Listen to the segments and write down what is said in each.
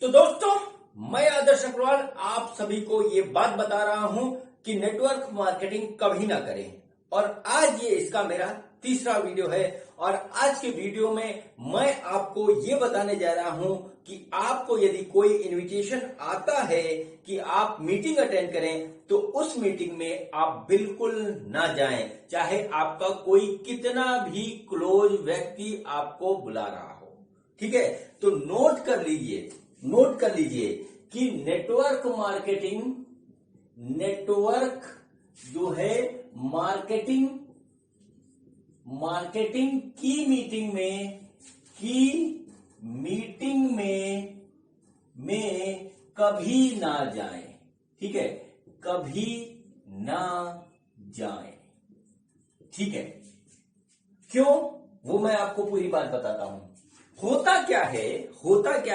तो दोस्तों, मैं आदर्श अग्रवाल आप सभी को ये बात बता रहा हूं कि नेटवर्क मार्केटिंग कभी ना करें। और आज ये इसका मेरा तीसरा वीडियो है। और आज के वीडियो में मैं आपको ये बताने जा रहा हूं कि आपको यदि कोई इनविटेशन आता है कि आप मीटिंग अटेंड करें, तो उस मीटिंग में आप बिल्कुल ना जाएं, चाहे आपका कोई कितना भी क्लोज व्यक्ति आपको बुला रहा हो। ठीक है, तो नोट कर लीजिए कि नेटवर्क जो है मार्केटिंग की मीटिंग में कभी ना जाएं। ठीक है, कभी ना जाएं। ठीक है, क्यों, वो मैं आपको पूरी बात बताता हूं। होता क्या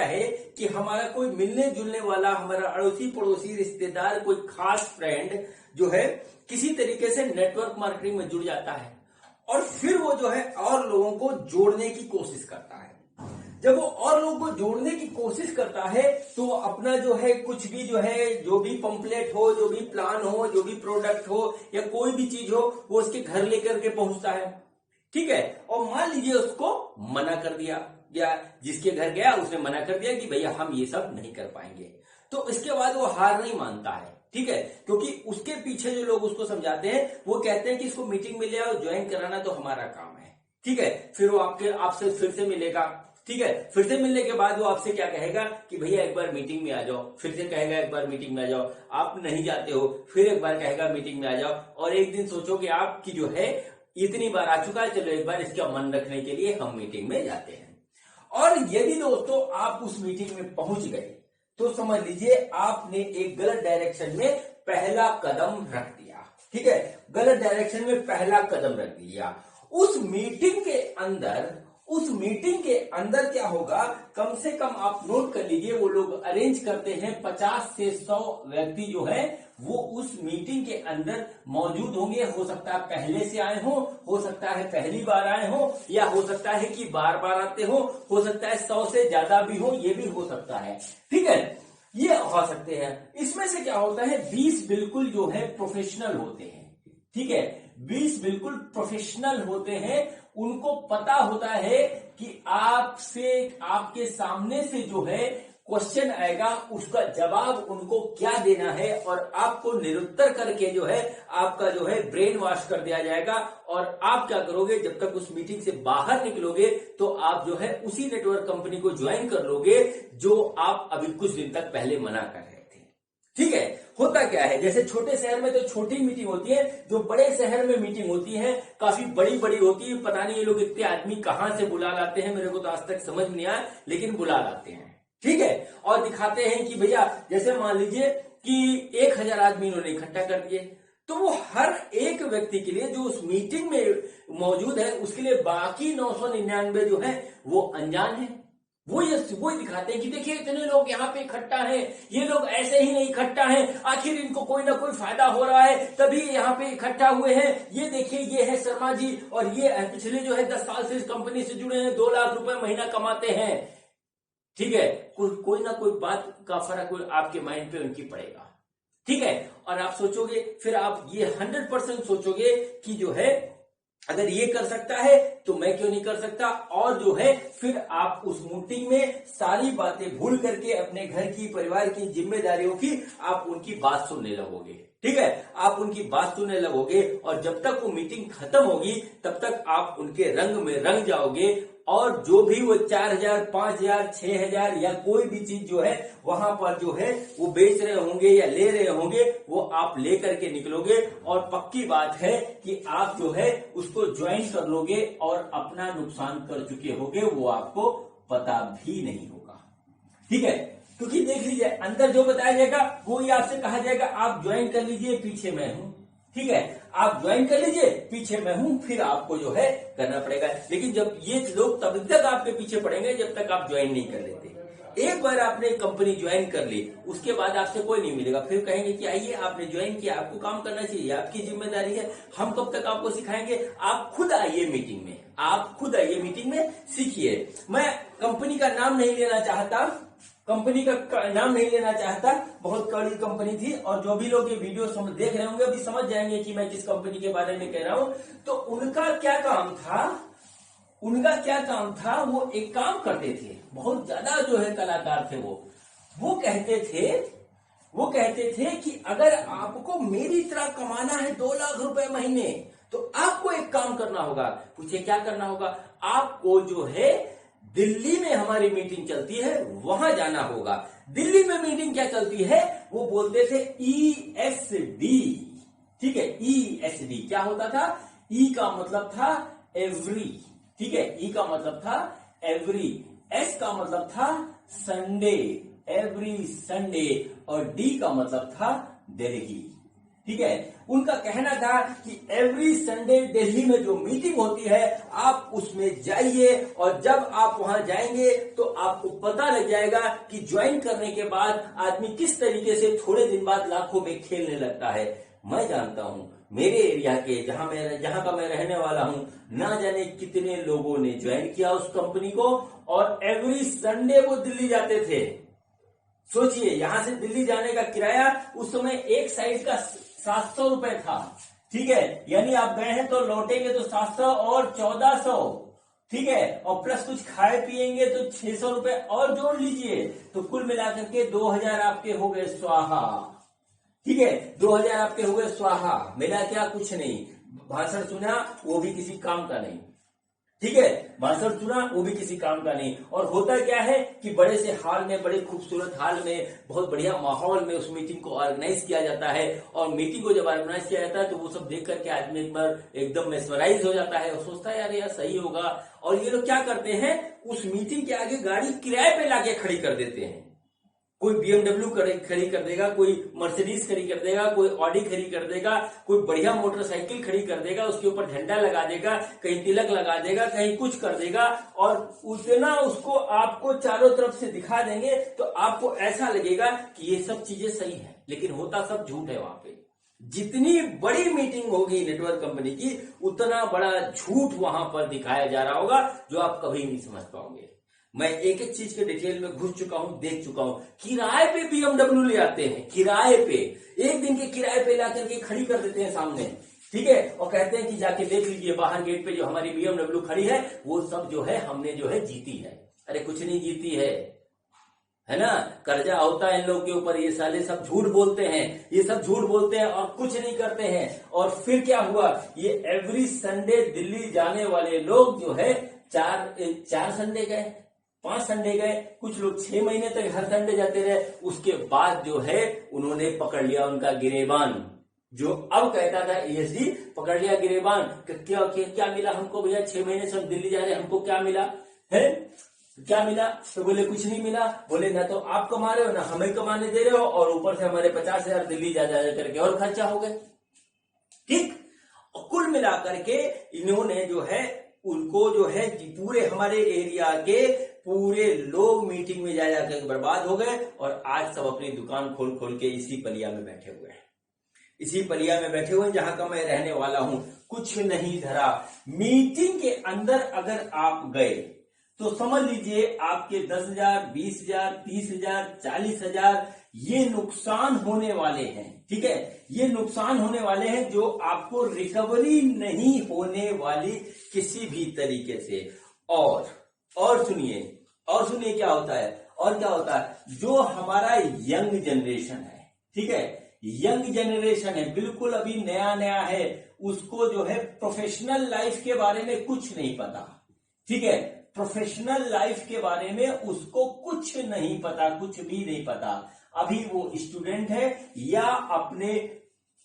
है कि हमारा कोई मिलने जुलने वाला, हमारा अड़ोसी पड़ोसी रिश्तेदार, कोई खास फ्रेंड जो है किसी तरीके से नेटवर्क मार्केटिंग में जुड़ जाता है और फिर वो जो है और लोगों को जोड़ने की कोशिश करता है। जब वो और लोगों को जोड़ने की कोशिश करता है तो अपना जो है कुछ भी जो है, जो भी पंपलेट हो, जो भी प्लान हो, जो भी प्रोडक्ट हो या कोई भी चीज हो, वो उसके घर लेकर के पहुंचता है। ठीक है, और मान लीजिए उसको मना कर दिया, या जिसके घर गया उसने मना कर दिया कि भैया हम ये सब नहीं कर पाएंगे, तो इसके बाद वो हार नहीं मानता है। ठीक है, क्योंकि उसके पीछे जो लोग उसको समझाते हैं वो कहते हैं कि इसको मीटिंग में ले आओ, ज्वाइन कराना तो हमारा काम है। ठीक है, फिर वो आपसे फिर से मिलेगा। ठीक है, फिर से मिलने के बाद वो आपसे क्या कहेगा कि भैया एक बार मीटिंग में आ जाओ, फिर से कहेगा एक बार मीटिंग में आ जाओ, आप नहीं जाते हो, फिर एक बार कहेगा मीटिंग में आ जाओ, और एक दिन सोचोगे आपकी जो है इतनी बार आ चुका है, चलो एक बार इसका मन रखने के लिए हम मीटिंग में जाते हैं। और यदि दोस्तों आप उस मीटिंग में पहुंच गए तो समझ लीजिए आपने एक गलत डायरेक्शन में पहला कदम रख दिया। ठीक है, गलत डायरेक्शन में पहला कदम रख दिया। उस मीटिंग के अंदर क्या होगा, कम से कम आप नोट कर लीजिए, वो लोग अरेंज करते हैं 50 से 100 व्यक्ति जो है वो उस मीटिंग के अंदर मौजूद होंगे। हो सकता है पहले से आए हो सकता है पहली बार आए हो, या हो सकता है कि बार बार आते हो सकता है 100 से ज्यादा भी हो, ये भी हो सकता है। ठीक है, ये हो सकते हैं। इसमें से क्या होता है, 20 बिल्कुल जो है प्रोफेशनल होते हैं। ठीक है, 20 बिल्कुल प्रोफेशनल होते हैं। उनको पता होता है कि आपके सामने से जो है क्वेश्चन आएगा, उसका जवाब उनको क्या देना है, और आपको निरुत्तर करके जो है आपका जो है ब्रेन वॉश कर दिया जाएगा। और आप क्या करोगे, जब तक उस मीटिंग से बाहर निकलोगे तो आप जो है उसी नेटवर्क कंपनी को ज्वाइन कर लोगे जो आप अभी कुछ दिन तक पहले मना कर रहे थे। ठीक है, होता क्या है, जैसे छोटे शहर में तो छोटी मीटिंग होती है, जो बड़े शहर में मीटिंग होती है काफी बड़ी बड़ी होती है। पता नहीं ये लोग इतने आदमी कहां से बुला लाते हैं, मेरे को तो आज तक समझ नहीं आया, लेकिन बुला लाते हैं। ठीक है, और दिखाते हैं कि भैया जैसे मान लीजिए कि 1000 आदमी इन्होंने इकट्ठा कर दिए, तो वो हर एक व्यक्ति के लिए जो उस मीटिंग में मौजूद है उसके लिए बाकी 999 जो है वो अनजान है। वो दिखाते हैं कि देखिए इतने लोग यहाँ पे इकट्ठा हैं, ये लोग ऐसे ही नहीं इकट्ठा हैं, आखिर इनको कोई ना कोई फायदा हो रहा है तभी यहाँ पे इकट्ठा हुए हैं। ये देखिए ये है शर्मा जी, और ये पिछले जो है 10 साल से इस कंपनी से जुड़े हैं, 2 लाख रुपए महीना कमाते हैं। ठीक है, कोई ना कोई बात का फर्क आपके माइंड पे उनकी पड़ेगा। ठीक है, और आप सोचोगे, फिर आप ये 100% सोचोगे कि जो है अगर ये कर सकता है तो मैं क्यों नहीं कर सकता, और जो है फिर आप उस मीटिंग में सारी बातें भूल करके अपने घर की, परिवार की जिम्मेदारियों की आप उनकी बात सुनने लगोगे। ठीक है, आप उनकी बात सुनने लगोगे, और जब तक वो मीटिंग खत्म होगी तब तक आप उनके रंग में रंग जाओगे, और जो भी वो 4000, 5000, 6000 या कोई भी चीज जो है वहां पर जो है वो बेच रहे होंगे या ले रहे होंगे, वो आप लेकर के निकलोगे। और पक्की बात है कि आप जो है उसको ज्वाइन कर लोगे और अपना नुकसान कर चुके होगे, वो आपको पता भी नहीं होगा। ठीक है, क्योंकि देख लीजिए अंदर जो बताया जाएगा वो ही आपसे कहा जाएगा आप ज्वाइन कर लीजिए, पीछे मैं हूं। ठीक है, आप ज्वाइन कर लीजिए, पीछे मैं हूं, फिर आपको जो है करना पड़ेगा। लेकिन जब ये लोग तब तक आपके पीछे पड़ेंगे जब तक आप ज्वाइन नहीं कर लेते। एक बार आपने कंपनी ज्वाइन कर ली, उसके बाद आपसे कोई नहीं मिलेगा, फिर कहेंगे कि आइए आपने ज्वाइन किया, आपको काम करना चाहिए, आपकी जिम्मेदारी है, हम कब तक आपको सिखाएंगे, आप खुद आइए मीटिंग में, आप खुद आइए मीटिंग में, सीखिए। मैं कंपनी का नाम नहीं लेना चाहता, कंपनी का नाम नहीं लेना चाहता, बहुत कड़ी कंपनी थी। और जो भी लोग ये वीडियो देख रहे होंगे अभी समझ जाएंगे कि मैं किस कंपनी के बारे में कह रहा हूं। तो उनका क्या काम था, वो एक काम करते थे, बहुत ज्यादा जो है कलाकार थे वो कहते थे कि अगर आपको मेरी तरह कमाना है 2 लाख रुपए महीने, तो आपको एक काम करना होगा। पूछे क्या करना होगा? आपको जो है दिल्ली में हमारी मीटिंग चलती है वहां जाना होगा। दिल्ली में मीटिंग क्या चलती है? वो बोलते थे ESD, ठीक है। ESD क्या होता था? ई का मतलब था एवरी, ठीक है। ई का मतलब था एवरी, एस का मतलब था संडे, एवरी संडे, और डी का मतलब था दिल्ली, ठीक है। उनका कहना था कि एवरी संडे दिल्ली में जो मीटिंग होती है आप उसमें जाइए, और जब आप वहां जाएंगे तो आपको पता लग जाएगा कि ज्वाइन करने के बाद आदमी किस तरीके से थोड़े दिन बाद लाखों में खेलने लगता है। मैं जानता हूं मेरे एरिया के जहां का मैं रहने वाला हूं, ना जाने कितने लोगों ने ज्वाइन किया उस कंपनी को, और एवरी संडे वो दिल्ली जाते थे। सोचिए, यहां से दिल्ली जाने का किराया उस समय एक साइड का 700 रुपए था, ठीक है। यानी आप गए हैं तो लौटेंगे तो 700 और 1400, ठीक है, और प्लस कुछ खाए पिएंगे तो 600 रुपए और जोड़ लीजिए, तो कुल मिलाकर के 2000 आपके हो गए स्वाहा, ठीक है। 2000 आपके हो गए स्वाहा। मिला क्या? कुछ नहीं। भाषण सुना वो भी किसी काम का नहीं, ठीक है। भाषण सुना वो भी किसी काम का नहीं। और होता क्या है कि बड़े से हाल में, बड़े खूबसूरत हाल में, बहुत बढ़िया माहौल में उस मीटिंग को ऑर्गेनाइज किया जाता है। और मीटिंग को जब ऑर्गेनाइज किया जाता है तो वो सब देख करके आदमी एक बार एकदम मेस्मराइज हो जाता है और सोचता है यार सही होगा। और ये लोग क्या करते हैं, उस मीटिंग के आगे गाड़ी किराए पे लाके खड़ी कर देते हैं। कोई BMW खड़ी कर देगा, कोई मर्सिडीज खड़ी कर देगा, कोई ऑडी खड़ी कर देगा, कोई बढ़िया मोटरसाइकिल खड़ी कर देगा, उसके ऊपर झंडा लगा देगा, कहीं तिलक लगा देगा, कहीं कुछ कर देगा, और उतना उसको आपको चारों तरफ से दिखा देंगे तो आपको ऐसा लगेगा कि ये सब चीजें सही है, लेकिन होता सब झूठ है। वहां पे जितनी बड़ी मीटिंग होगी नेटवर्क कंपनी की, उतना बड़ा झूठ वहां पर दिखाया जा रहा होगा जो आप कभी नहीं समझ पाओगे। मैं एक एक चीज के डिटेल में घुस चुका हूं, देख चुका हूं। किराए पे BMW ले आते हैं, किराए पे, एक दिन के किराए पे ला करके खड़ी कर देते हैं सामने, ठीक है, और कहते हैं कि जाके देख लीजिए बाहर गेट पे जो हमारी BMW खड़ी है वो सब जो है हमने जो है जीती है। अरे कुछ नहीं जीती है ना, कर्जा होता है इन लोग के ऊपर। ये साले सब झूठ बोलते हैं, ये सब झूठ बोलते हैं और कुछ नहीं करते हैं। और फिर क्या हुआ, ये एवरी संडे दिल्ली जाने वाले लोग जो है 4 संडे गए, 5 संडे गए, कुछ लोग 6 महीने तक हर संडे जाते रहे। उसके बाद जो है उन्होंने पकड़ लिया उनका गिरेबान, जो अब कहता था ESD, पकड़ लिया गिरेबान। क्या मिला हमको भैया, 6 महीने से हम दिल्ली जा रहे हैं, हमको क्या मिला है, क्या मिला? तो बोले कुछ नहीं मिला। बोले ना तो आप कमा रहे हो ना हमें कमाने दे रहे हो, और ऊपर से हमारे 50,000 दिल्ली जा करके और खर्चा हो गए, ठीक। और कुल मिलाकर के इन्होंने जो है उनको जो है पूरे हमारे एरिया के पूरे लोग मीटिंग में जा जाकर बर्बाद हो गए, और आज सब अपनी दुकान खोल खोल के इसी पलिया में बैठे हुए हैं, इसी पलिया में बैठे हुए हैं जहां का मैं रहने वाला हूं। कुछ नहीं धरा। मीटिंग के अंदर अगर आप गए तो समझ लीजिए आपके 10,000, 20,000, 30,000, 40,000 ये नुकसान होने वाले हैं, ठीक है। ये नुकसान होने वाले हैं जो आपको रिकवरी नहीं होने वाली किसी भी तरीके से। और सुनिए क्या होता है, और क्या होता है, जो हमारा यंग जनरेशन है, ठीक है, यंग जनरेशन है, बिल्कुल अभी नया है, उसको जो है प्रोफेशनल लाइफ के बारे में कुछ नहीं पता, ठीक है। प्रोफेशनल लाइफ के बारे में उसको कुछ नहीं पता, कुछ भी नहीं पता। अभी वो स्टूडेंट है या अपने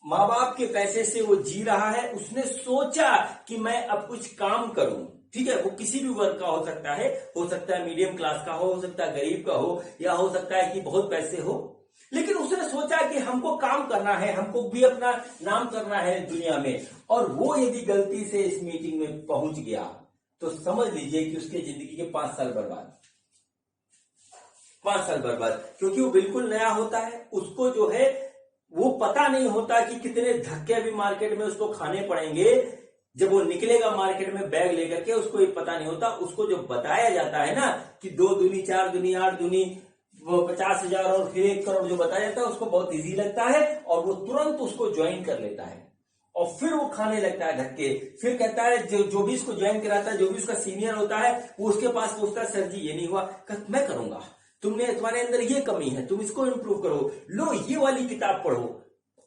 माँ बाप के पैसे से वो जी रहा है। उसने सोचा कि मैं अब कुछ काम करूं, ठीक है। वो किसी भी वर्ग का हो सकता है मीडियम क्लास का हो सकता है गरीब का हो, या हो सकता है कि बहुत पैसे हो, लेकिन उसने सोचा कि हमको काम करना है, हमको भी अपना नाम करना है दुनिया में। और वो यदि गलती से इस मीटिंग में पहुंच गया तो समझ लीजिए कि उसके जिंदगी के 5 साल बर्बाद, 5 साल बर्बाद, क्योंकि वो बिल्कुल नया होता है। उसको जो है वो पता नहीं होता कि कितने धक्के अभी मार्केट में उसको खाने पड़ेंगे। जब वो निकलेगा मार्केट में बैग लेकर के, उसको ये पता नहीं होता। उसको जो बताया जाता है ना कि 2 दूनी 4 दूनी 8 दूनी वो 50,000 और फिर 1 करोड़ जो बताया जाता है उसको बहुत इजी लगता है और वो तुरंत उसको ज्वाइन कर लेता है और फिर वो खाने लगता है धक्के। फिर कहता है जो भी इसको ज्वाइन कराता है, जो भी उसका सीनियर होता है, वो उसके पास पूछता है सर जी ये नहीं हुआ, मैं करूंगा, तुम्हारे अंदर ये कमी है, तुम इसको इम्प्रूव करो, लो ये वाली किताब पढ़ो।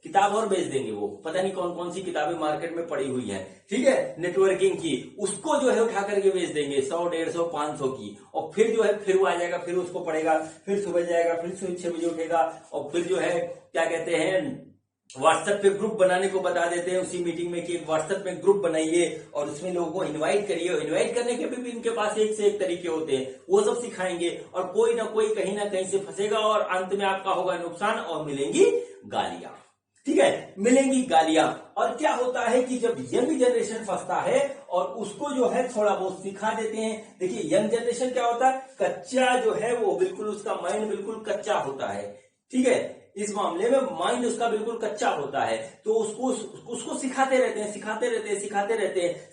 किताब और बेच देंगे, वो पता नहीं कौन कौन सी किताबें मार्केट में पड़ी हुई है, ठीक है, नेटवर्किंग की, उसको जो है उठा करके बेच देंगे 100, 150, 500 की। और फिर जो है फिर वो आ जाएगा, फिर उसको पढ़ेगा, फिर सुबह जाएगा, फिर 6 बजे उठेगा और फिर जो है क्या कहते हैं व्हाट्सएप पे ग्रुप बनाने को बता देते हैं उसी मीटिंग में कि व्हाट्सएप में ग्रुप बनाइए और उसमें लोगों को इनवाइट करिए। इनवाइट करने के भी इनके पास एक से एक तरीके होते हैं, वो सब सिखाएंगे और कोई ना कोई कहीं ना कहीं से फंसेगा और अंत में आपका होगा नुकसान और मिलेंगी गालियां, ठीक है, मिलेंगी गालियां। और क्या होता है कि जब यंग जनरेशन फंसता है और उसको जो है थोड़ा बहुत सिखा देते हैं। देखिए यंग जनरेशन क्या होता है, कच्चा जो है वो बिल्कुल उसका माइंड बिल्कुल कच्चा होता है, ठीक है, इस मामले में माइंड उसका बिल्कुल कच्चा होता है, तो उसको सिखाते रहते हैं,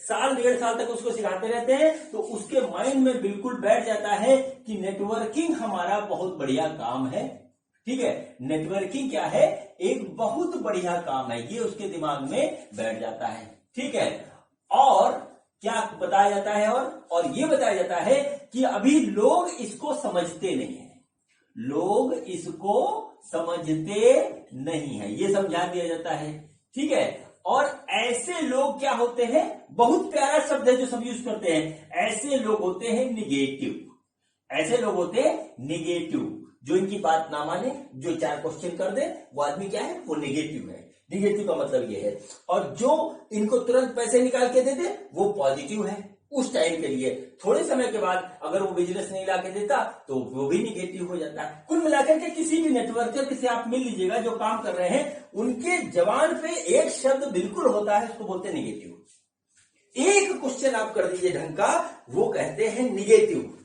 साल 1.5 साल तक उसको सिखाते रहते हैं, तो उसके माइंड में बिल्कुल बैठ जाता है कि नेटवर्किंग हमारा बहुत बढ़िया काम है, ठीक है, नेटवर्किंग क्या है, एक बहुत बढ़िया काम है, ये उसके दिमाग में बैठ जाता है, ठीक है। और क्या बताया जाता है, और ये बताया जाता है कि अभी लोग इसको समझते नहीं है, लोग इसको समझते नहीं है, ये समझा दिया जाता है, ठीक है। और ऐसे लोग क्या होते हैं, बहुत प्यारा शब्द है जो सब यूज करते हैं, ऐसे लोग होते हैं निगेटिव, ऐसे लोग होते हैं निगेटिव, जो इनकी बात ना माने, जो 4 क्वेश्चन कर दे, वो आदमी क्या है, वो निगेटिव है। निगेटिव का मतलब ये है, और जो इनको तुरंत पैसे निकाल के दे दे वो पॉजिटिव है उस टाइम के लिए, थोड़े समय के बाद अगर वो बिजनेस नहीं ला के देता तो वो भी निगेटिव हो जाता है। कुल मिलाकर के किसी भी नेटवर्कर से आप मिल लीजिएगा जो काम कर रहे हैं, उनके जबान पे एक शब्द बिल्कुल होता है, उसको बोलते हैं निगेटिव। एक क्वेश्चन आप कर दीजिए ढंग का, वो कहते हैं निगेटिव।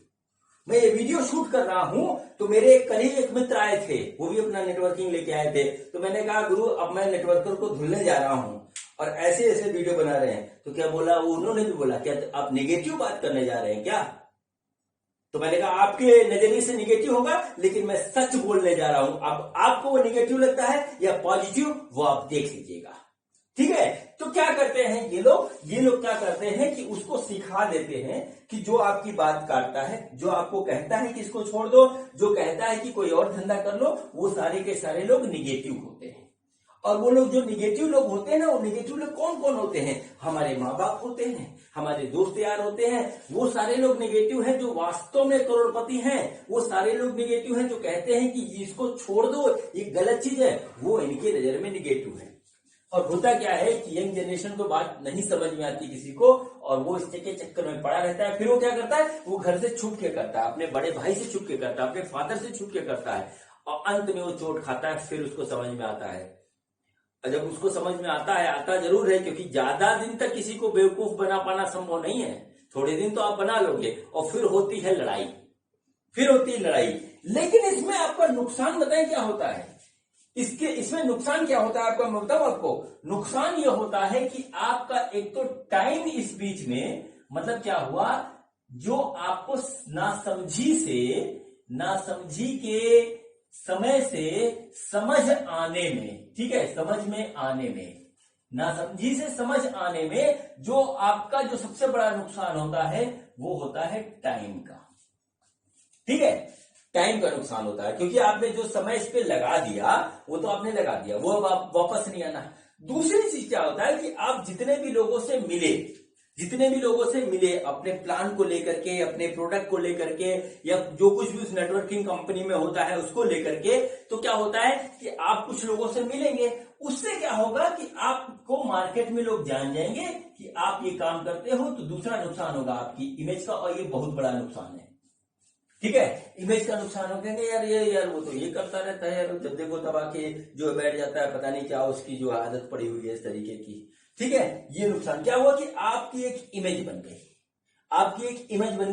मैं ये वीडियो शूट कर रहा हूं तो मेरे एक मित्र आए थे, वो भी अपना नेटवर्किंग लेके आए थे, तो मैंने कहा गुरु अब मैं नेटवर्कर को धुलने जा रहा हूं और ऐसे ऐसे वीडियो बना रहे हैं, तो क्या बोला, उन्होंने भी बोला क्या आप नेगेटिव बात करने जा रहे हैं क्या? तो मैंने कहा आपके नजरिए से नेगेटिव होगा, लेकिन मैं सच बोलने जा रहा हूं, अब आपको वो नेगेटिव लगता है या पॉजिटिव वो आप देख लीजिएगा, ठीक है। तो क्या करते हैं ये लोग क्या करते हैं कि उसको सिखा देते हैं कि जो आपकी बात काटता है, जो आपको कहता है कि इसको छोड़ दो, जो कहता है कि कोई और धंधा कर लो, वो सारे के सारे लोग निगेटिव होते हैं। और वो लोग जो निगेटिव लोग होते हैं ना, वो निगेटिव लोग कौन कौन होते हैं, हमारे माँ बाप होते हैं, हमारे दोस्त यार होते हैं, वो सारे लोग निगेटिव हैं। जो वास्तव में करोड़पति हैं वो सारे लोग निगेटिव हैं, जो कहते हैं कि इसको छोड़ दो ये गलत चीज है, वो इनके नजर में निगेटिव है। और होता क्या है कि यंग जनरेशन को बात नहीं समझ में आती किसी को, और वो इस के चक्कर में पड़ा रहता है। फिर वो क्या करता है, वो घर से छुप के करता है, अपने बड़े भाई से छुप के करता है, अपने फादर से छुप के करता है, और अंत में वो चोट खाता है। फिर उसको समझ में आता है, जब उसको समझ में आता है, आता जरूर है, क्योंकि ज्यादा दिन तक किसी को बेवकूफ बना पाना संभव नहीं है, थोड़े दिन तो आप बना लोगे, और फिर होती है लड़ाई, लेकिन इसमें आपका नुकसान बताएं क्या होता है, इसमें नुकसान क्या होता है आपका, मैं बताऊं आपको। नुकसान यह होता है कि आपका एक तो टाइम इस बीच में, मतलब क्या हुआ, जो आपको नासमझी के समय से समझ आने में, ठीक है, समझ में आने में, नासमझी से समझ आने में जो आपका जो सबसे बड़ा नुकसान होता है वो होता है टाइम का, ठीक है, टाइम का नुकसान होता है, क्योंकि आपने जो समय इस पे लगा दिया वो तो आपने लगा दिया, वो अब वापस नहीं आना। दूसरी चीज क्या होता है कि आप जितने भी लोगों से मिले अपने प्लान को लेकर के, अपने प्रोडक्ट को लेकर के, या जो कुछ भी उस नेटवर्किंग कंपनी में होता है उसको लेकर के, तो क्या होता है कि आप कुछ लोगों से मिलेंगे, उससे क्या होगा कि आपको मार्केट में लोग जान जाएंगे कि आप ये काम करते हो। तो दूसरा नुकसान होगा आपकी इमेज का, और ये बहुत बड़ा नुकसान है, ठीक है, इमेज का नुकसान हो, कहेंगे यार वो तो ये करता रहता है यार, जब देखो दबा के जो बैठ जाता है, पता नहीं क्या उसकी जो आदत पड़ी हुई है इस तरीके की, ठीक है। ये नुकसान क्या हुआ कि आपकी एक इमेज बन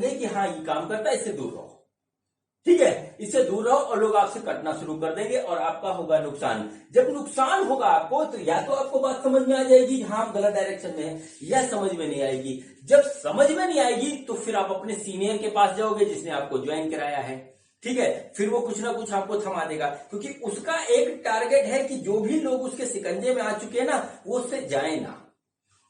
गई, कि हाँ ये काम करता है, इससे दूर रहो, ठीक है, इससे दूर रहो, और लोग आपसे कटना शुरू कर देंगे और आपका होगा नुकसान। जब नुकसान होगा आपको, तो या तो आपको बात समझ में आ जाएगी हाँ आप गलत डायरेक्शन में है, या समझ में नहीं आएगी। जब समझ में नहीं आएगी तो फिर आप अपने सीनियर के पास जाओगे जिसने आपको ज्वाइन कराया है, ठीक है, फिर वो कुछ ना कुछ आपको थमा देगा, क्योंकि उसका एक टारगेट है कि जो भी लोग उसके शिकंजे में आ चुके हैं ना, वो उससे जाए ना।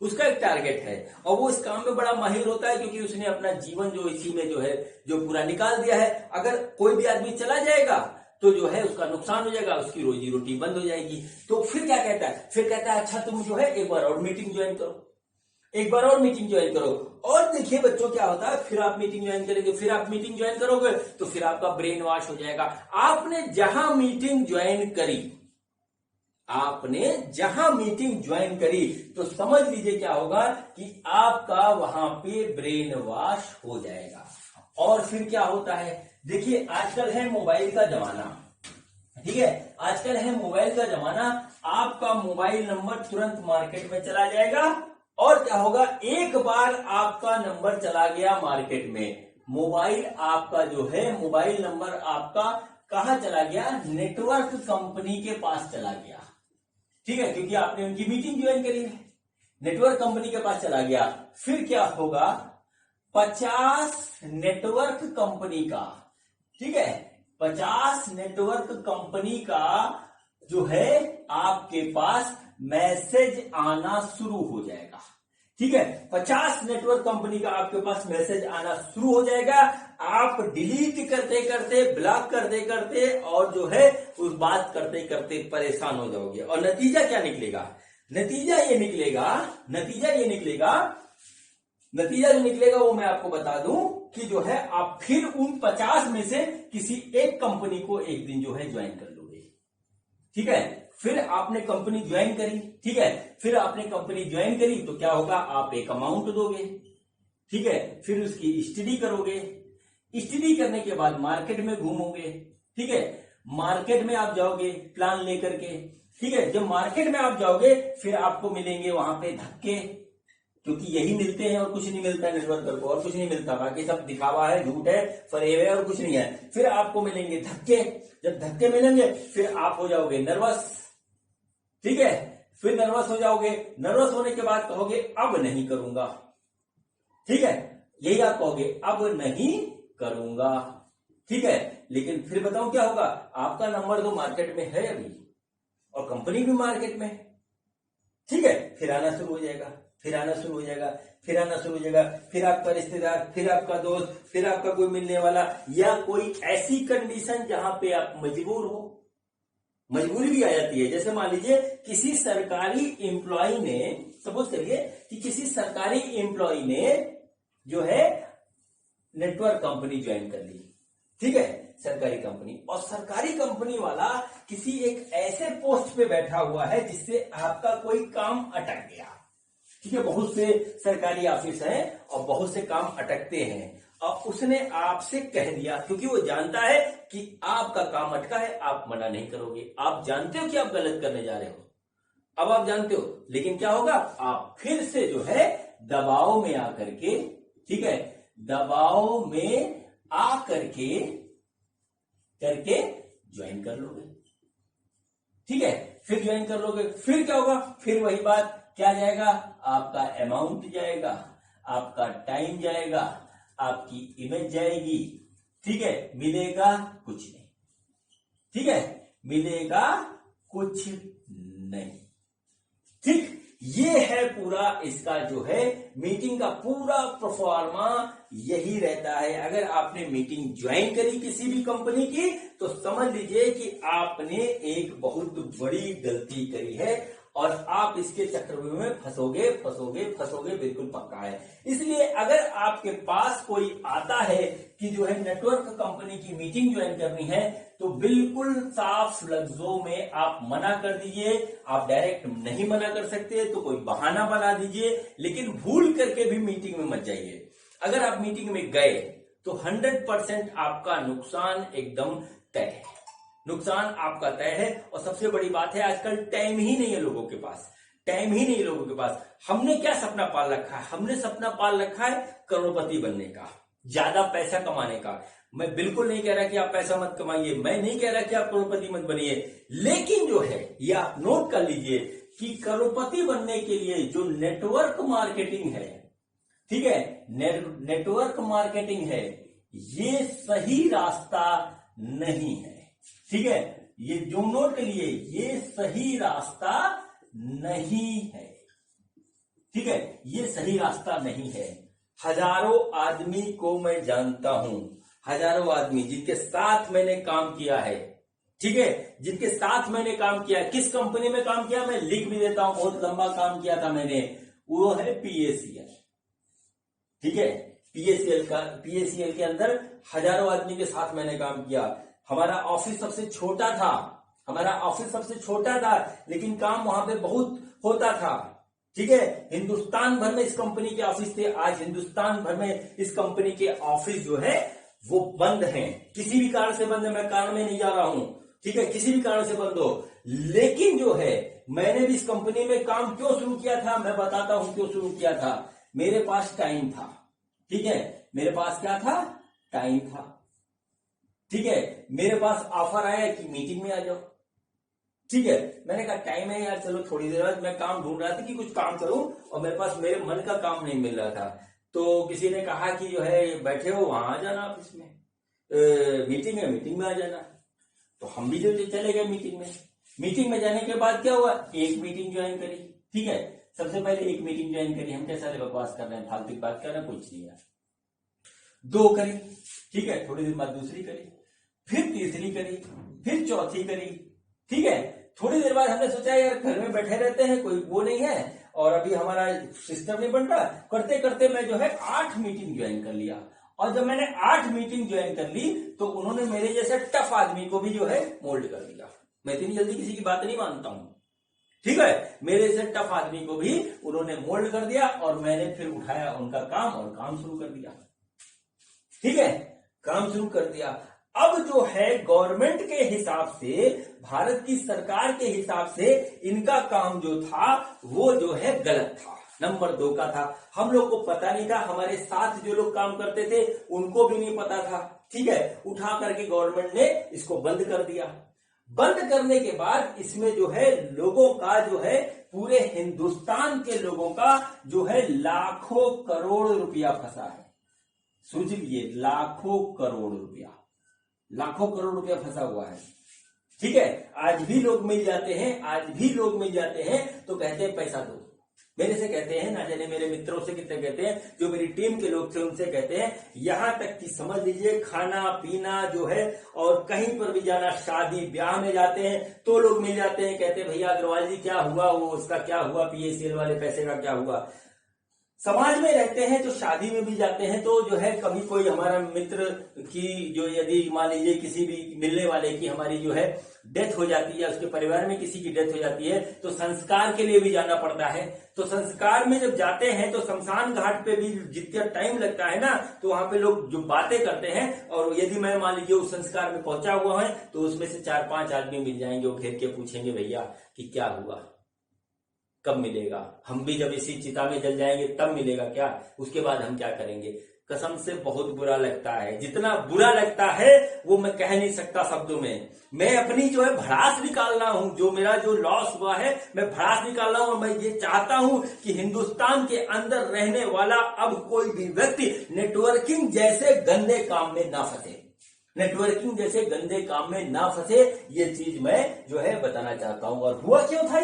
उसका एक टारगेट है, और वो इस काम में बड़ा माहिर होता है, क्योंकि उसने अपना जीवन जो इसी में जो है जो पूरा निकाल दिया है। अगर कोई भी आदमी चला जाएगा तो जो है उसका नुकसान हो जाएगा, उसकी रोजी रोटी बंद हो जाएगी। तो फिर क्या कहता है, फिर कहता है अच्छा तुम जो है एक बार और मीटिंग ज्वाइन करो, एक बार और मीटिंग ज्वाइन करो। और देखिए बच्चों क्या होता है, फिर आप मीटिंग ज्वाइन करेंगे, फिर आप मीटिंग ज्वाइन करोगे तो फिर आपका ब्रेन वॉश हो जाएगा। आपने जहां मीटिंग ज्वाइन करी, आपने जहां मीटिंग ज्वाइन करी, तो समझ लीजिए क्या होगा कि आपका वहां पे ब्रेन वॉश हो जाएगा। और फिर क्या होता है, देखिए आजकल है मोबाइल का जमाना, ठीक है, आजकल है मोबाइल का जमाना। आपका मोबाइल नंबर तुरंत मार्केट में चला जाएगा, और क्या होगा, एक बार आपका नंबर चला गया मार्केट में, मोबाइल आपका जो है मोबाइल नंबर आपका कहां चला गया, नेटवर्क कंपनी के पास चला गया, ठीक है, क्योंकि आपने उनकी मीटिंग ज्वाइन करी है, नेटवर्क कंपनी के पास चला गया। फिर क्या होगा, 50 नेटवर्क कंपनी का, ठीक है, 50 नेटवर्क कंपनी का जो है आपके पास मैसेज आना शुरू हो जाएगा, ठीक है, 50 नेटवर्क कंपनी का आपके पास मैसेज आना शुरू हो जाएगा। आप डिलीट करते करते, ब्लॉक करते करते, और जो है उस बात करते करते परेशान हो जाओगे। और नतीजा क्या निकलेगा, नतीजा ये निकलेगा, नतीजा जो निकलेगा वो मैं आपको बता दूं कि जो है आप फिर उन 50 में से किसी एक कंपनी को एक दिन जो है ज्वाइन कर लोगे, ठीक है। फिर आपने कंपनी ज्वाइन करी, ठीक है, फिर आपने कंपनी ज्वाइन करी तो क्या होगा, आप एक अमाउंट दोगे, ठीक है, फिर उसकी स्टडी करोगे, स्टडी करने के बाद मार्केट में घूमोगे, ठीक है, मार्केट में आप जाओगे प्लान लेकर के, ठीक है, जब मार्केट में आप जाओगे फिर आपको मिलेंगे वहां पे धक्के, क्योंकि यही मिलते हैं और कुछ नहीं मिलता है नेटवर्कर को, और कुछ नहीं मिलता, बाकी सब दिखावा है, झूठ है, फरेब है, और कुछ नहीं है। फिर आपको मिलेंगे धक्के, जब धक्के मिलेंगे फिर आप हो जाओगे नर्वस, ठीक है, फिर नर्वस हो जाओगे, नर्वस होने के बाद कहोगे अब नहीं करूंगा, ठीक है, यही आप कहोगे अब नहीं करूंगा, ठीक है। लेकिन फिर बताऊं क्या होगा, आपका नंबर तो मार्केट में है अभी, और कंपनी भी मार्केट में, ठीक है, फिर आना शुरू हो जाएगा, फिर आना शुरू हो जाएगा, फिर आना शुरू हो जाएगा, फिर आपका रिश्तेदार, फिर आपका दोस्त, फिर आपका कोई मिलने वाला, या कोई ऐसी कंडीशन जहां पे आप मजबूर हो, मजबूरी भी आ जाती है। जैसे मान लीजिए किसी सरकारी एम्प्लॉय ने, सपोज करिए कि किसी सरकारी एम्प्लॉय ने जो है नेटवर्क कंपनी ज्वाइन कर ली, ठीक है, सरकारी कंपनी, और सरकारी कंपनी वाला किसी एक ऐसे पोस्ट पे बैठा हुआ है जिससे आपका कोई काम अटक गया, ठीक है, बहुत से सरकारी ऑफिस हैं और बहुत से काम अटकते हैं, और उसने आपसे कह दिया, क्योंकि वो जानता है कि आपका काम अटका है, आप मना नहीं करोगे, आप जानते हो कि आप गलत करने जा रहे हो, अब आप जानते हो, लेकिन क्या होगा, आप फिर से जो है दबाव में आकर के, ठीक है, दबाव में आकर के करके ज्वाइन कर लोगे, ठीक है, फिर ज्वाइन कर लोगे, फिर क्या होगा, फिर वही बात, क्या जाएगा, आपका अमाउंट जाएगा, आपका टाइम जाएगा, आपकी इमेज जाएगी, ठीक है, मिलेगा कुछ नहीं, ठीक है, मिलेगा कुछ नहीं, ठीक। ये है पूरा इसका जो है मीटिंग का पूरा परफॉर्मा यही रहता है। अगर आपने मीटिंग ज्वाइन करी किसी भी कंपनी की तो समझ लीजिए कि आपने एक बहुत बड़ी गलती करी है, और आप इसके चक्रव्यूह में फंसोगे फंसोगे फंसोगे, बिल्कुल पक्का है। इसलिए अगर आपके पास कोई आता है कि जो है नेटवर्क कंपनी की मीटिंग ज्वाइन करनी है, तो बिल्कुल साफ लफ्जों में आप मना कर दीजिए। आप डायरेक्ट नहीं मना कर सकते तो कोई बहाना बना दीजिए, लेकिन भूल करके भी मीटिंग में मत जाइए। अगर आप मीटिंग में गए तो 100% आपका नुकसान एकदम तय है, नुकसान आपका तय है। और सबसे बड़ी बात है, आजकल टाइम ही नहीं है लोगों के पास, टाइम ही नहीं है लोगों के पास। हमने क्या सपना पाल रखा है, हमने सपना पाल रखा है करोड़पति बनने का, ज्यादा पैसा कमाने का। मैं बिल्कुल नहीं कह रहा कि आप पैसा मत कमाइए, मैं नहीं कह रहा कि आप करोड़पति मत बनिए, लेकिन जो है ये आप नोट कर लीजिए कि करोड़पति बनने के लिए जो नेटवर्क मार्केटिंग है, ठीक है, नेटवर्क मार्केटिंग है, ये सही रास्ता नहीं है। ठीक है, ये जो नोट के लिए ये सही रास्ता नहीं है। ठीक है, ये सही रास्ता नहीं है। हजारों आदमी को मैं जानता हूं, हजारों आदमी जिनके साथ मैंने काम किया है। ठीक है, जिनके साथ मैंने काम किया, किस कंपनी में काम किया मैं लिख भी देता हूं, बहुत लंबा काम किया था मैंने, वो है पीएसीएल। ठीक है, पीएसीएल के अंदर हजारों आदमी के साथ मैंने काम किया। हमारा ऑफिस सबसे छोटा था, लेकिन काम वहां पे बहुत होता था। ठीक है, हिंदुस्तान भर में इस कंपनी के ऑफिस थे, आज हिंदुस्तान भर में इस कंपनी के ऑफिस जो है वो बंद हैं, किसी भी कारण से बंद है, मैं कारण में नहीं जा रहा हूं। ठीक है, किसी भी कारण से बंद हो, लेकिन जो है मैंने भी इस कंपनी में काम क्यों शुरू किया था, मैं बताता हूं क्यों शुरू किया था। मेरे पास टाइम था। ठीक है, मेरे पास क्या था, टाइम था। ठीक है, मेरे पास ऑफर आया कि मीटिंग में आ जाओ। ठीक है, मैंने कहा टाइम है यार, चलो थोड़ी देर बाद, मैं काम ढूंढ रहा था कि कुछ काम करूं और मेरे पास मेरे मन का काम नहीं मिल रहा था। तो किसी ने कहा कि जो है बैठे हो वहां आ जाना ऑफिस में, मीटिंग है, मीटिंग में आ जाना। तो हम भी जो चले गए मीटिंग में जाने के बाद क्या हुआ, एक मीटिंग ज्वाइन करी। ठीक है, सबसे पहले एक मीटिंग ज्वाइन करी, हम कैसा बकवास कर रहे हैं, फालतू की बात कर रहे हैं, कुछ नहीं है। 2 करी। ठीक है, थोड़ी देर बाद दूसरी करी, फिर तीसरी करी, फिर चौथी करी। ठीक है, थोड़ी देर बाद हमने सोचा यार घर में बैठे रहते हैं, कोई वो नहीं है और अभी हमारा सिस्टम नहीं बन रहा, करते करते मैं जो है 8 मीटिंग ज्वाइन कर लिया। और जब मैंने 8 मीटिंग ज्वाइन कर ली तो उन्होंने मेरे जैसे टफ आदमी को भी जो है मोल्ड कर दिया। मैं इतनी जल्दी किसी की बात नहीं मानता हूं। ठीक है, मेरे जैसे टफ आदमी को भी उन्होंने मोल्ड कर दिया और मैंने फिर उठाया उनका काम और काम शुरू कर दिया। ठीक है, काम शुरू कर दिया। अब जो है गवर्नमेंट के हिसाब से, भारत की सरकार के हिसाब से इनका काम जो था वो जो है गलत था, नंबर 2 का था। हम लोग को पता नहीं था, हमारे साथ जो लोग काम करते थे उनको भी नहीं पता था। ठीक है, उठा करके गवर्नमेंट ने इसको बंद कर दिया। बंद करने के बाद इसमें जो है लोगों का जो है, पूरे हिंदुस्तान के लोगों का जो है लाखों करोड़ रुपया फंसा है। सोच लीजिए, लाखों करोड़ रुपया फंसा हुआ है। ठीक है, आज भी लोग मिल जाते हैं, तो कहते हैं पैसा दो। मेरे से कहते हैं, ना जाने मेरे मित्रों से कितने कहते हैं, जो मेरी टीम के लोग थे उनसे कहते हैं, यहां तक कि समझ लीजिए खाना पीना जो है और कहीं पर भी जाना, शादी ब्याह में जाते हैं तो लोग मिल जाते हैं, कहते हैं भैया अग्रवाल जी क्या हुआ, वो उसका क्या हुआ, पीएसीएल वाले पैसे का क्या हुआ। समाज में रहते हैं तो शादी में भी जाते हैं, तो जो है कभी कोई हमारा मित्र की जो, यदि मान लीजिए किसी भी मिलने वाले की हमारी जो है डेथ हो जाती है, उसके परिवार में किसी की डेथ हो जाती है, तो संस्कार के लिए भी जाना पड़ता है। तो संस्कार में जब जाते हैं तो शमशान घाट पे भी जितना टाइम लगता है ना, तो वहां पे लोग जो बातें करते हैं, और यदि मैं मान लीजिए उस संस्कार में पहुंचा हुआ है तो उसमें से 4-5 आदमी मिल जाएंगे, वो घेर के पूछेंगे भैया कि क्या हुआ, कब मिलेगा, हम भी जब इसी चिता में जल जाएंगे तब मिलेगा क्या, उसके बाद हम क्या करेंगे। कसम से बहुत बुरा लगता है, जितना बुरा लगता है वो मैं कह नहीं सकता शब्दों में। मैं अपनी जो है भड़ास निकाल रहा हूं, जो मेरा जो लॉस हुआ है मैं भड़ास निकाल रहा हूं, और मैं ये चाहता हूं कि हिंदुस्तान के अंदर रहने वाला अब कोई भी व्यक्ति नेटवर्किंग जैसे गंदे काम में ना फंसे, ये चीज मैं जो है बताना चाहता हूं। और हुआ क्यों था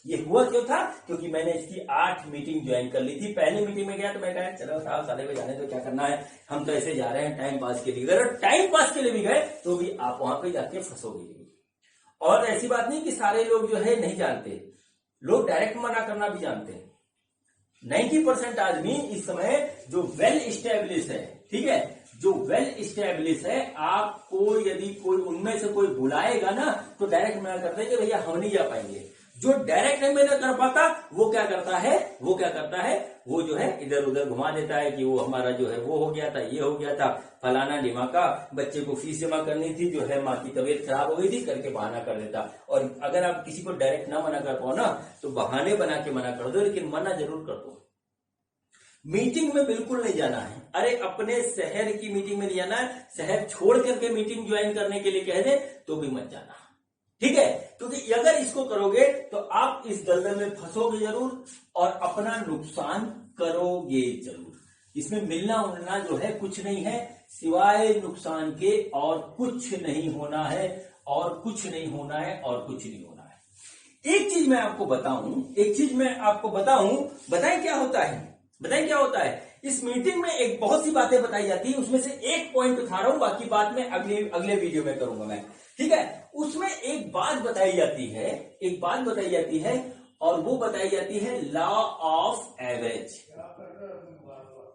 ये हुआ क्यों था, क्योंकि मैंने इसकी 8 मीटिंग ज्वाइन कर ली थी। पहली मीटिंग में गया तो मैं कहा चलो साहब साले में जाने तो क्या करना है, हम तो ऐसे जा रहे हैं टाइम पास के लिए। अगर टाइम पास के लिए भी गए तो भी आप वहां पे जाके फंसोगे। और ऐसी बात नहीं कि सारे लोग जो है नहीं जानते, लोग डायरेक्ट मना करना भी जानते हैं। 90% आदमी इस समय जो वेल स्टेब्लिश है, ठीक है, जो वेल स्टेब्लिश है, आपको यदि कोई उनमें से कोई बुलाएगा ना तो डायरेक्ट मना करते हैं कि भैया हम नहीं जा पाएंगे। जो डायरेक्ट नहीं मना कर पाता वो क्या करता है, वो जो है इधर उधर घुमा देता है कि वो हमारा जो है वो हो गया था, ये हो गया था, फलाना ढिमाका, बच्चे को फीस जमा करनी थी, जो है माँ की तबीयत खराब हो गई थी, करके बहाना कर देता। और अगर आप किसी को डायरेक्ट ना मना कर पाओ ना तो बहाने बना के मना कर दो, लेकिन मना जरूर कर दो। मीटिंग में बिल्कुल नहीं जाना है, अरे अपने शहर की मीटिंग में नहीं जाना है, शहर छोड़ करके मीटिंग ज्वाइन करने के लिए कह दे तो भी मत जाना, ठीक है, क्योंकि अगर इसको करोगे तो आप इस दलदल में फंसोगे जरूर और अपना नुकसान करोगे जरूर। इसमें मिलना उलना जो है कुछ नहीं है, सिवाय नुकसान के और कुछ नहीं होना है, और कुछ नहीं होना है, और कुछ नहीं होना है। एक चीज मैं आपको बताऊं, बताएं क्या होता है, बताएं क्या होता है। इस मीटिंग में एक बहुत सी बातें बताई जाती है, उसमें से एक पॉइंट उठा रहा हूं, बाकी बात में अगले वीडियो में करूंगा मैं, ठीक है। उसमें एक बात बताई जाती है, और वो बताई जाती है लॉ ऑफ एवरेज,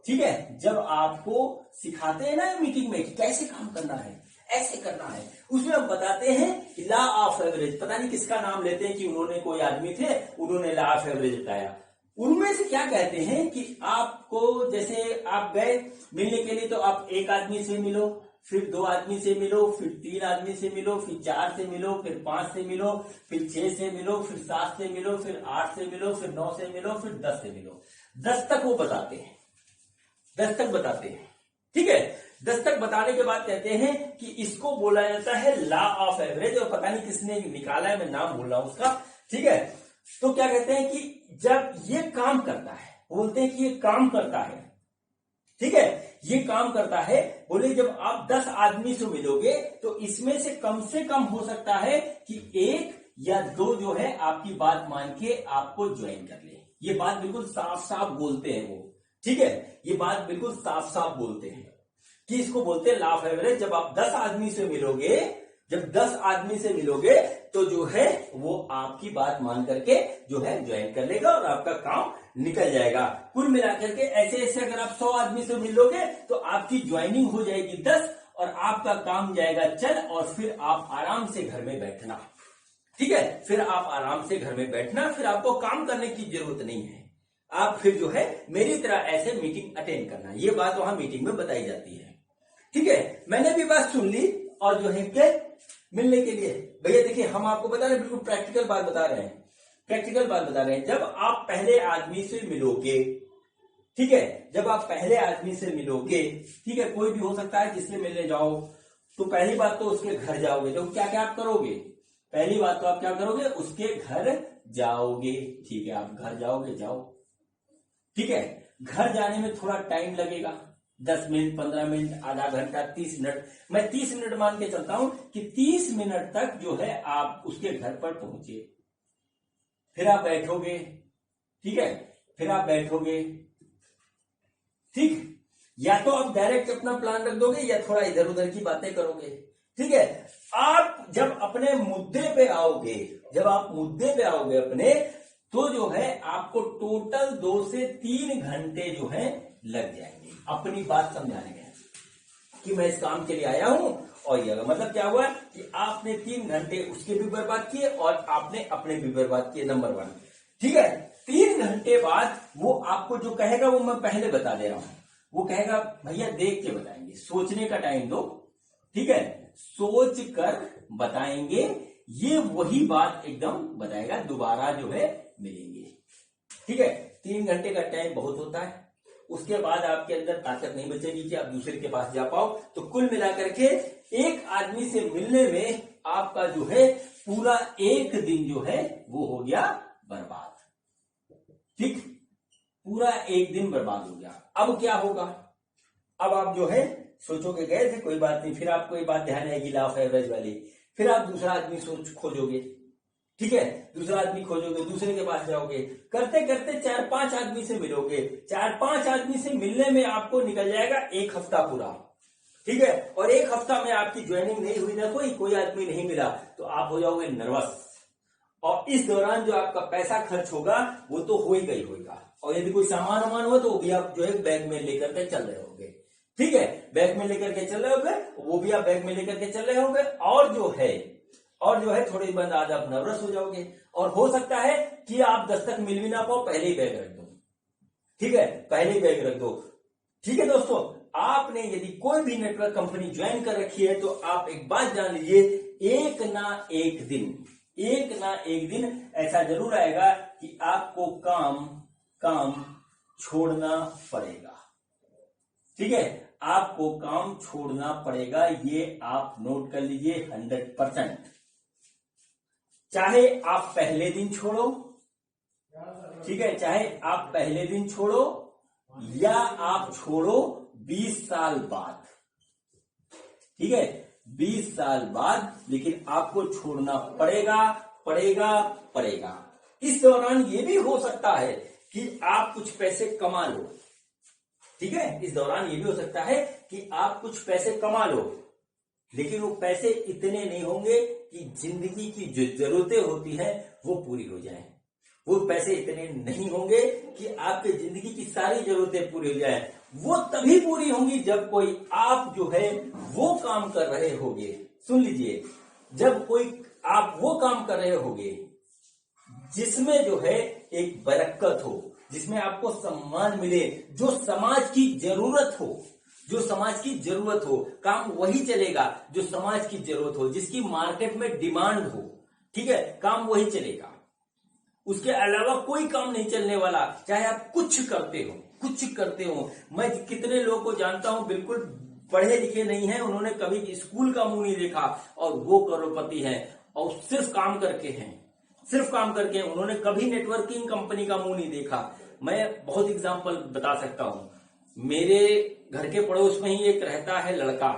ठीक है। जब आपको सिखाते हैं ना मीटिंग में कैसे काम करना है, ऐसे करना है, उसमें हम बताते हैं कि लॉ ऑफ एवरेज, पता नहीं किसका नाम लेते हैं कि उन्होंने, कोई आदमी थे, उन्होंने लॉ ऑफ एवरेज बताया। उनमें से क्या कहते हैं कि आपको, जैसे आप गए मिलने के लिए, तो आप एक आदमी से मिलो, फिर 2 आदमी से मिलो, फिर 3 आदमी से मिलो, फिर 4 से मिलो, फिर 5 से मिलो, फिर 6 से मिलो, फिर 7 से मिलो, फिर 8 से मिलो, फिर 9 से मिलो, फिर 10 से मिलो। 10 तक वो बताते हैं, 10 तक बताते हैं, ठीक है। 10 तक बताने के बाद कहते हैं कि इसको बोला जाता है लॉ ऑफ एवरेज, और पता नहीं किसने निकाला है, मैं नाम भूल रहा हूं उसका, ठीक है। तो क्या कहते हैं कि जब ये काम करता है, बोलते हैं कि ये काम करता है, ठीक है, ये काम करता है। बोले जब आप 10 आदमी से मिलोगे तो इसमें से कम हो सकता है कि 1 या 2 जो है आपकी बात मान के आपको ज्वाइन कर ले। ये बात बिल्कुल साफ साफ बोलते हैं वो, ठीक है, ये बात बिल्कुल साफ साफ बोलते हैं कि इसको बोलते हैं लॉ ऑफ एवरेज। जब आप 10 आदमी से मिलोगे, जब 10 आदमी से मिलोगे तो जो है वो आपकी बात मान करके जो है ज्वाइन कर लेगा और आपका काम निकल जाएगा। कुल मिलाकर के ऐसे अगर आप 100 आदमी से मिलोगे तो आपकी ज्वाइनिंग हो जाएगी 10 और आपका काम जाएगा चल, और फिर आप आराम से घर में बैठना, ठीक है, फिर आप आराम से घर में बैठना, फिर आपको काम करने की जरूरत नहीं है। आप फिर जो है मेरी तरह ऐसे मीटिंग अटेंड करना, ये बात वहां मीटिंग में बताई जाती है, ठीक है। मैंने भी बात सुन ली और जो है क्या मिलने के लिए, भैया देखिए हम आपको बता रहे हैं, बिल्कुल प्रैक्टिकल बात बता रहे हैं, प्रैक्टिकल बात बता रहे हैं। जब आप पहले आदमी से मिलोगे, ठीक है, जब आप पहले आदमी से मिलोगे, ठीक है, कोई भी हो सकता है जिससे मिलने जाओ, तो पहली बात तो उसके घर जाओगे, तो क्या क्या आप करोगे, पहली बात तो आप क्या करोगे, उसके घर जाओगे, ठीक है, आप घर जाओगे, जाओ, ठीक है। घर जाने में थोड़ा टाइम लगेगा, 10 मिनट, 15 मिनट, आधा घंटा, 30 मिनट, मैं 30 मिनट मान के चलता हूं कि 30 मिनट तक जो है आप उसके घर पर पहुंचे, फिर आप बैठोगे, ठीक है, फिर आप बैठोगे, ठीक, या तो आप डायरेक्ट अपना प्लान रख दोगे या थोड़ा इधर उधर की बातें करोगे, ठीक है। आप जब अपने मुद्दे पे आओगे, जब आप मुद्दे पे आओगे अपने, तो जो है आपको टोटल 2 से 3 घंटे जो है लग जाएंगे अपनी बात समझाने में कि मैं इस काम के लिए आया हूं, और ये मतलब क्या हुआ कि आपने 3 घंटे उसके भी बर्बाद किए और आपने अपने भी बर्बाद किए, नंबर 1, ठीक है। 3 घंटे बाद वो आपको जो कहेगा वो मैं पहले बता दे रहा हूं, वो कहेगा भैया देख के बताएंगे, सोचने का टाइम दो, ठीक है, सोच कर बताएंगे, ये वही बात एकदम बताएगा, दोबारा जो है मिलेंगे, ठीक है। 3 घंटे का टाइम बहुत होता है, उसके बाद आपके अंदर ताकत नहीं बचेगी कि आप दूसरे के पास जा पाओ। तो कुल मिलाकर के एक आदमी से मिलने में आपका जो है पूरा एक दिन जो है वो हो गया बर्बाद, ठीक, पूरा एक दिन बर्बाद हो गया। अब क्या होगा, अब आप जो है सोचोगे गए थे कोई बात नहीं, फिर आपको ये बात ध्यान आएगी लॉ ऑफ एवरेज वाली, फिर आप दूसरा आदमी खोजोगे, ठीक है, दूसरा आदमी खोजोगे, दूसरे के पास जाओगे, करते करते 4-5 आदमी से मिलोगे, 4-5 आदमी से मिलने में आपको निकल जाएगा 1 हफ्ता पूरा, ठीक है। और 1 हफ्ता में आपकी ज्वाइनिंग नहीं हुई ना, कोई आदमी नहीं मिला, तो आप हो जाओगे नर्वस, और इस दौरान जो आपका पैसा खर्च होगा वो तो हो ही गई होगा, और यदि कोई सामान वामान हो तो वो भी आप जो है बैग में लेकर के चल रहे होगे, ठीक है, बैग में लेकर के चल रहे होगे, वो भी आप बैग में लेकर के चल रहे होगे, और जो है थोड़ी बंद आज आप नर्वस हो जाओगे, और हो सकता है कि आप 10 तक मिल भी ना पाओ, पहले ही बैग रख दो, ठीक है, पहले ही बैग रख दो, ठीक है। दोस्तों, आपने यदि कोई भी नेटवर्क कंपनी ज्वाइन कर रखी है तो आप एक बात जान लीजिए, एक ना एक दिन ऐसा जरूर आएगा कि आपको काम छोड़ना पड़ेगा, ठीक है, आपको काम छोड़ना पड़ेगा, ये आप नोट कर लीजिए 100%। चाहे आप पहले दिन छोड़ो, ठीक है, चाहे आप पहले दिन छोड़ो या आप छोड़ो 20 साल बाद। ठीक है, 20 साल बाद, लेकिन आपको छोड़ना पड़ेगा पड़ेगा पड़ेगा। इस दौरान ये भी हो सकता है कि आप कुछ पैसे कमा लो। ठीक है, इस दौरान ये भी हो सकता है कि आप कुछ पैसे कमा लो, लेकिन वो पैसे इतने नहीं होंगे कि जिंदगी की जो जरूरतें होती हैं वो पूरी हो जाए। वो पैसे इतने नहीं होंगे कि आपके जिंदगी की सारी जरूरतें पूरी हो जाए। वो तभी पूरी होंगी जब कोई आप जो है वो काम कर रहे होगे। सुन लीजिए, जब कोई आप वो काम कर रहे होगे जिसमें जो है एक बरकत हो, जिसमें आपको सम्मान मिले, जो समाज की जरूरत हो, जो समाज की जरूरत हो। काम वही चलेगा जो समाज की जरूरत हो, जिसकी मार्केट में डिमांड हो। ठीक है, काम वही चलेगा, उसके अलावा कोई काम नहीं चलने वाला, चाहे आप कुछ करते हो, कुछ करते हो। मैं कितने लोगों को जानता हूं बिल्कुल पढ़े लिखे नहीं है, उन्होंने कभी स्कूल का मुंह नहीं देखा और वो करोड़पति हैं, और सिर्फ काम करके हैं, सिर्फ काम करके। उन्होंने कभी नेटवर्किंग कंपनी का मुंह नहीं देखा। मैं बहुत एग्जांपल बता सकता हूं। मेरे घर के पड़ोस में ही एक रहता है लड़का,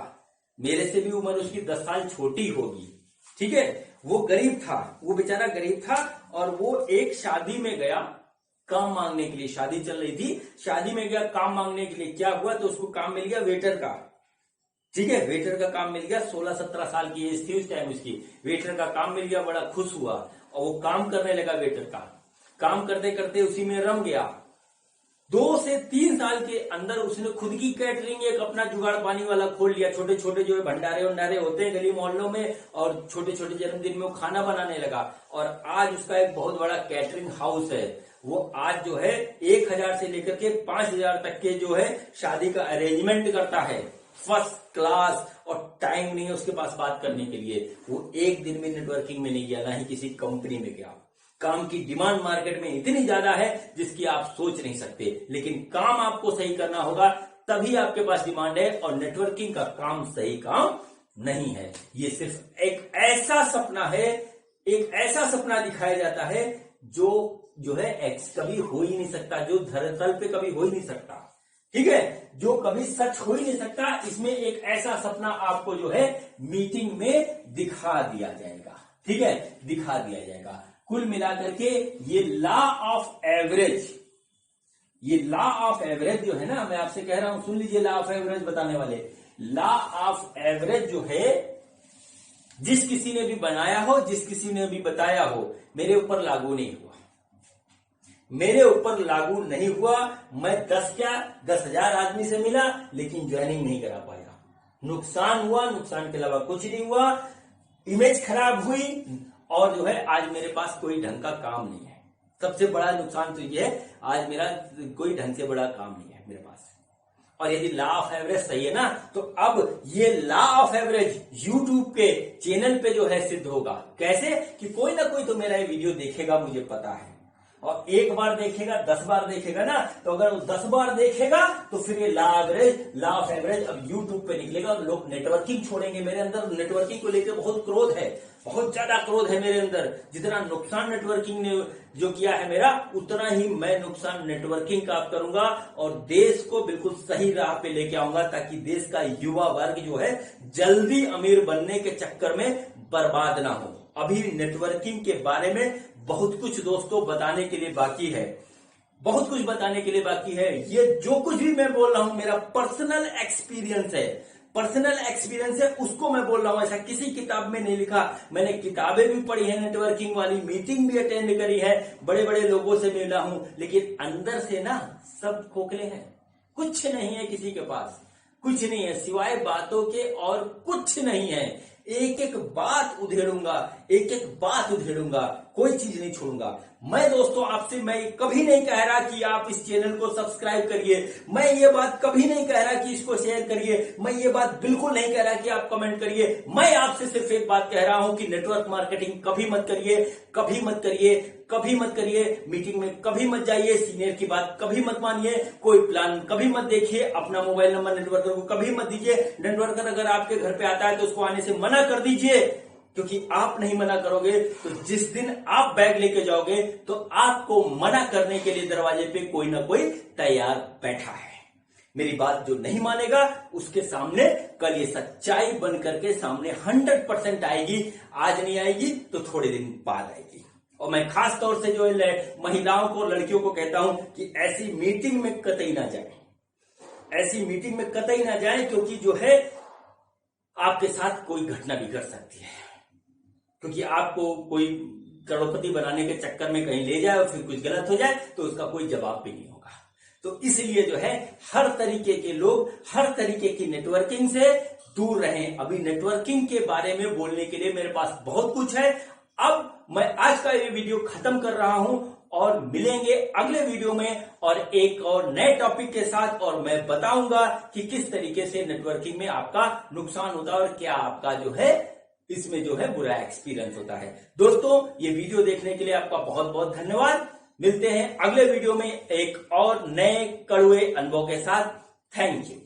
मेरे से भी उम्र उसकी 10 साल छोटी होगी। ठीक है, वो गरीब था, वो बेचारा गरीब था, और वो एक शादी में गया काम मांगने के लिए। शादी चल रही थी, शादी में गया काम मांगने के लिए। क्या हुआ, तो उसको काम मिल गया वेटर का। ठीक है, वेटर का काम मिल गया। 16-17 साल की एज थी उस टाइम उसकी। वेटर का काम मिल गया, बड़ा खुश हुआ और वो काम करने लगा वेटर का। काम करते करते उसी में रम गया। 2 से 3 साल के अंदर उसने खुद की कैटरिंग एक अपना जुगाड़ पानी वाला खोल लिया। छोटे छोटे जो भंडारे वंडारे होते हैं गली मोहल्लों में, और छोटे छोटे जन्मदिन में वो खाना बनाने लगा। और आज उसका एक बहुत बड़ा कैटरिंग हाउस है। वो आज जो है 1000 से लेकर के 5000 तक के जो है शादी का अरेंजमेंट करता है, फर्स्ट क्लास। और टाइम नहीं है उसके पास बात करने के लिए। वो एक दिन में नेटवर्किंग में नहीं गया, ना ही किसी कंपनी में गया। काम की डिमांड मार्केट में इतनी ज्यादा है जिसकी आप सोच नहीं सकते, लेकिन काम आपको सही करना होगा, तभी आपके पास डिमांड है। और नेटवर्किंग का काम सही काम नहीं है, ये सिर्फ एक ऐसा सपना है, एक ऐसा सपना दिखाया जाता है जो है कभी हो ही नहीं सकता, जो धरातल पे कभी हो ही नहीं सकता। ठीक है, जो कभी सच हो ही नहीं सकता। इसमें एक ऐसा सपना आपको जो है मीटिंग में दिखा दिया जाएगा। ठीक है, दिखा दिया जाएगा। कुल मिलाकर के ये लॉ ऑफ एवरेज, ये लॉ ऑफ एवरेज जो है ना, मैं आपसे कह रहा हूं, सुन लीजिए। लॉ ऑफ एवरेज बताने वाले, लॉ ऑफ एवरेज जो है, जिस किसी ने भी बनाया हो, जिस किसी ने भी बताया हो, मेरे ऊपर लागू नहीं हुआ, मेरे ऊपर लागू नहीं हुआ। मैं 10,000 आदमी से मिला, लेकिन ज्वाइनिंग नहीं करा पाया। नुकसान हुआ, नुकसान के अलावा कुछ नहीं हुआ। इमेज खराब हुई, और जो है आज मेरे पास कोई ढंग का काम नहीं है। सबसे बड़ा नुकसान तो ये है, आज मेरा कोई ढंग से बड़ा काम नहीं है मेरे पास। और यदि लॉ ऑफ एवरेज सही है ना, तो अब ये लॉ ऑफ एवरेज यूट्यूब के चैनल पे जो है सिद्ध होगा। कैसे, कि कोई ना कोई तो मेरा ये वीडियो देखेगा, मुझे पता है। और एक बार देखेगा, 10 बार देखेगा ना, तो अगर वो 10 बार देखेगा तो फिर ये लॉ ऑफ एवरेज अब यूट्यूब पे निकलेगा। लोग नेटवर्किंग छोड़ेंगे। मेरे अंदर नेटवर्किंग को लेकर बहुत क्रोध है, बहुत ज्यादा क्रोध है मेरे अंदर। जितना नुकसान नेटवर्किंग ने जो किया है मेरा, उतना ही मैं नुकसान नेटवर्किंग का करूंगा, और देश को बिल्कुल सही राह पे लेके आऊंगा, ताकि देश का युवा वर्ग जो है जल्दी अमीर बनने के चक्कर में बर्बाद ना हो। अभी नेटवर्किंग के बारे में बहुत कुछ दोस्तों बताने के लिए बाकी है, बहुत कुछ बताने के लिए बाकी है। ये जो कुछ भी मैं बोल रहा हूं मेरा पर्सनल एक्सपीरियंस है, पर्सनल एक्सपीरियंस है, उसको मैं बोल रहा हूं। ऐसा किसी किताब में नहीं लिखा। मैंने किताबें भी पढ़ी है नेटवर्किंग वाली, मीटिंग भी अटेंड करी है, बड़े बड़े लोगों से मिला हूं, लेकिन अंदर से ना सब खोखले हैं। कुछ नहीं है किसी के पास, कुछ नहीं है सिवाय बातों के, और कुछ नहीं है। एक एक बात उधेड़ूंगा, एक एक बात उधेड़ूंगा, कोई चीज नहीं छोड़ूंगा। मैं दोस्तों आपसे मैं कभी नहीं कह रहा कि आप इस चैनल को सब्सक्राइब करिए, मैं ये बात कभी नहीं कह रहा कि इसको शेयर करिए, मैं ये बात बिल्कुल नहीं कह रहा कि आप कमेंट करिए। मैं आपसे सिर्फ एक बात कह रहा हूं कि नेटवर्क मार्केटिंग कभी मत करिए, कभी मत करिए, कभी मत करिए। मीटिंग में कभी मत जाइए, सीनियर की बात कभी मत मानिए, कोई प्लान कभी मत देखिए, अपना मोबाइल नंबर नेटवर्कर को कभी मत दीजिए। नेटवर्कर अगर आपके घर पे आता है तो उसको आने से मना कर दीजिए, क्योंकि आप नहीं मना करोगे तो जिस दिन आप बैग लेके जाओगे तो आपको मना करने के लिए दरवाजे पे कोई ना कोई तैयार बैठा है। मेरी बात जो नहीं मानेगा उसके सामने कल ये सच्चाई बन करके सामने 100% आएगी। आज नहीं आएगी तो थोड़े दिन बाद आएगी। और मैं खास तौर से जो महिलाओं को, लड़कियों को कहता हूं कि ऐसी मीटिंग में कतई ना जाए, ऐसी मीटिंग में कतई ना जाए, क्योंकि जो है आपके साथ कोई घटना भी घट सकती है। क्योंकि आपको कोई करोड़पति बनाने के चक्कर में कहीं ले जाए और फिर कुछ गलत हो जाए तो उसका कोई जवाब भी नहीं होगा। तो इसलिए जो है हर तरीके के लोग, हर तरीके की नेटवर्किंग से दूर रहें। अभी नेटवर्किंग के बारे में बोलने के लिए मेरे पास बहुत कुछ है। अब मैं आज का ये वीडियो खत्म कर रहा हूं और मिलेंगे अगले वीडियो में और एक और नए टॉपिक के साथ, और मैं बताऊंगा कि किस तरीके से नेटवर्किंग में आपका नुकसान होता है और क्या आपका जो है इसमें जो है बुरा एक्सपीरियंस होता है। दोस्तों, ये वीडियो देखने के लिए आपका बहुत बहुत धन्यवाद। मिलते हैं अगले वीडियो में एक और नए कड़वे अनुभव के साथ। Thank you.